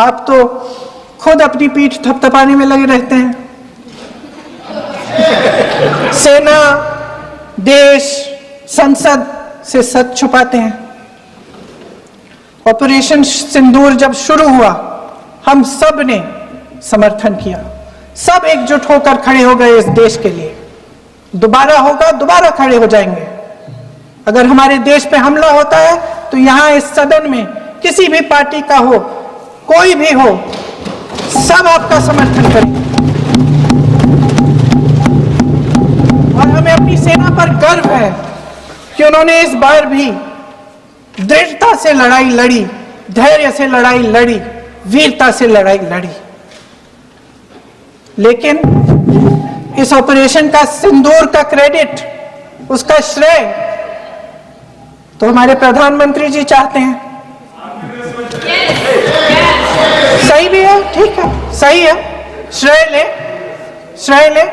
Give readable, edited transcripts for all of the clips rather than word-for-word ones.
आप तो खुद अपनी पीठ थपथपाने में लगे रहते हैं। सेना, देश, संसद से सच छुपाते हैं। ऑपरेशन सिंदूर जब शुरू हुआ, हम सब ने समर्थन किया, सब एकजुट होकर खड़े हो गए इस देश के लिए। दोबारा होगा, दोबारा खड़े हो जाएंगे। अगर हमारे देश पे हमला होता है तो यहां इस सदन में किसी भी पार्टी का हो, कोई भी हो, सब आपका समर्थन करेंगे। और हमें अपनी सेना पर गर्व है कि उन्होंने इस बार भी दृढ़ता से लड़ाई लड़ी, धैर्य से लड़ाई लड़ी, वीरता से लड़ाई लड़ी। लेकिन इस ऑपरेशन का सिंदूर का क्रेडिट, उसका श्रेय तो हमारे प्रधानमंत्री जी चाहते हैं। सही भी है, ठीक है, सही है, श्रेय ले, श्रेय ले।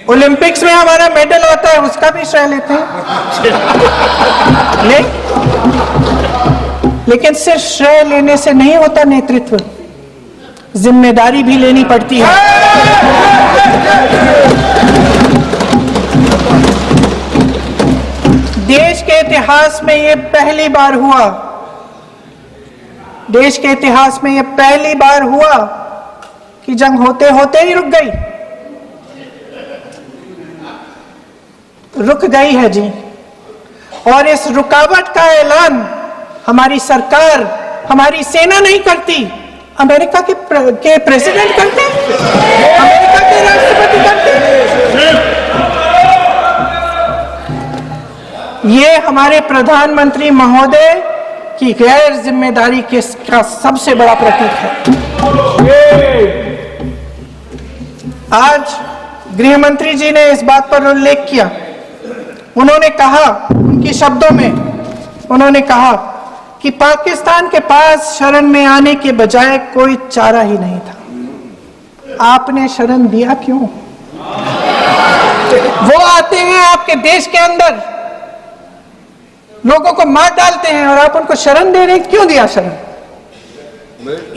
ओलंपिक्स में हमारा मेडल आता है, उसका भी श्रेय लेते हैं। लेकिन सिर्फ श्रेय लेने से नहीं होता नेतृत्व, जिम्मेदारी भी लेनी पड़ती है। देश के इतिहास में ये पहली बार हुआ, देश के इतिहास में ये पहली बार हुआ कि जंग होते होते ही रुक गई। रुक गई है जी। और इस रुकावट का ऐलान हमारी सरकार, हमारी सेना नहीं करती, अमेरिका के प्रेसिडेंट करते हैं, अमेरिका के राष्ट्रपति करते हैं। ये हमारे प्रधानमंत्री महोदय की गैर जिम्मेदारी का सबसे बड़ा प्रतीक है। आज गृह मंत्री जी ने इस बात पर उल्लेख किया। उन्होंने कहा, उनके शब्दों में उन्होंने कहा कि पाकिस्तान के पास शरण में आने के बजाय कोई चारा ही नहीं था। आपने शरण दिया क्यों? वो आते हैं आपके देश के अंदर, लोगों को मार डालते हैं और आप उनको शरण दे रहे हैं। क्यों दिया शरण?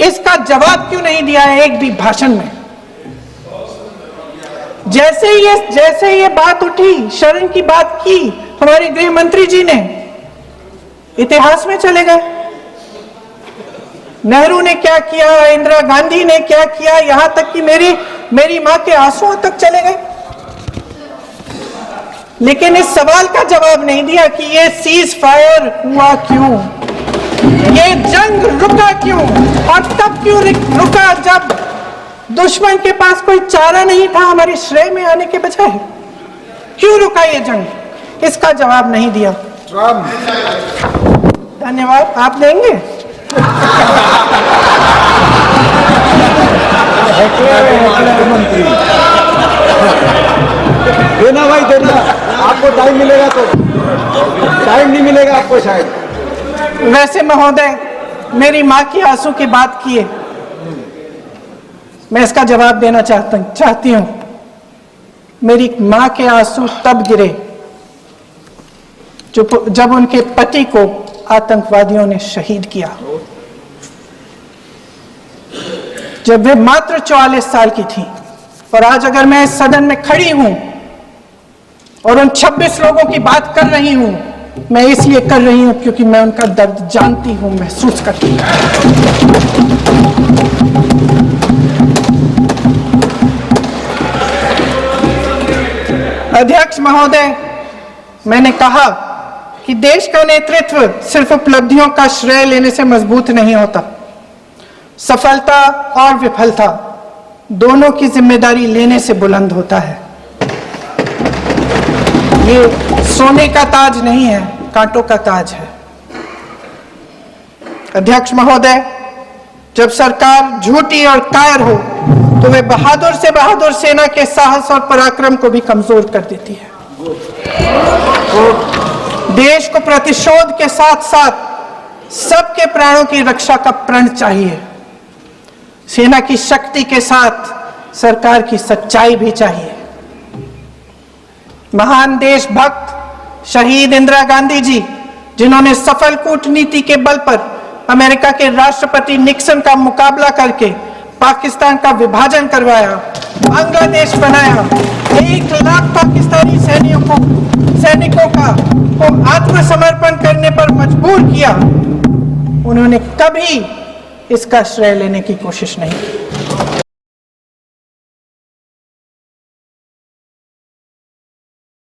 इसका जवाब क्यों नहीं दिया है एक भी भाषण में? जैसे ये बात उठी, शरण की बात की, हमारे गृह मंत्री जी ने इतिहास में चले गए। नेहरू ने क्या किया, इंदिरा गांधी ने क्या किया, यहां तक कि मेरी मां के आंसुओं तक चले गए। लेकिन इस सवाल का जवाब नहीं दिया कि ये सीज फायर हुआ क्यों, ये जंग रुका क्यों, और तब क्यों रुका जब दुश्मन के पास कोई चारा नहीं था हमारे श्रेय में आने के बजाय। क्यों रुका ये जंग? इसका जवाब नहीं दिया। धन्यवाद। आप देंगे? देना भाई, देना। आपको टाइम मिलेगा तो, टाइम नहीं मिलेगा आपको शायद। वैसे महोदय, मेरी माँ की आंसू की बात किए, मैं इसका जवाब देना चाहती हूं। मेरी माँ के आंसू तब गिरे जब उनके पति को आतंकवादियों ने शहीद किया, जब वे मात्र 44 साल की थी। और आज अगर मैं इस सदन में खड़ी हूं और उन 26 लोगों की बात कर रही हूं, मैं इसलिए कर रही हूं क्योंकि मैं उनका दर्द जानती हूं, महसूस करती हूं। अध्यक्ष महोदय, मैंने कहा कि देश का नेतृत्व सिर्फ उपलब्धियों का श्रेय लेने से मजबूत नहीं होता। सफलता और विफलता दोनों की जिम्मेदारी लेने से बुलंद होता है। ये सोने का ताज नहीं है, कांटों का ताज है। अध्यक्ष महोदय, जब सरकार झूठी और कायर हो तो वे बहादुर से बहादुर सेना के साहस और पराक्रम को भी कमजोर कर देती है। देश को प्रतिशोध के साथ साथ सबके प्राणों की रक्षा का प्रण चाहिए। सेना की शक्ति के साथ सरकार की सच्चाई भी चाहिए। महान देशभक्त शहीद इंदिरा गांधी जी, जिन्होंने सफल कूटनीति के बल पर अमेरिका के राष्ट्रपति निक्सन का मुकाबला करके पाकिस्तान का विभाजन करवाया, बांग्लादेश बनाया, 1 लाख पाकिस्तानी सैनिकों को आत्मसमर्पण करने पर मजबूर किया, उन्होंने कभी इसका श्रेय लेने की कोशिश नहीं की।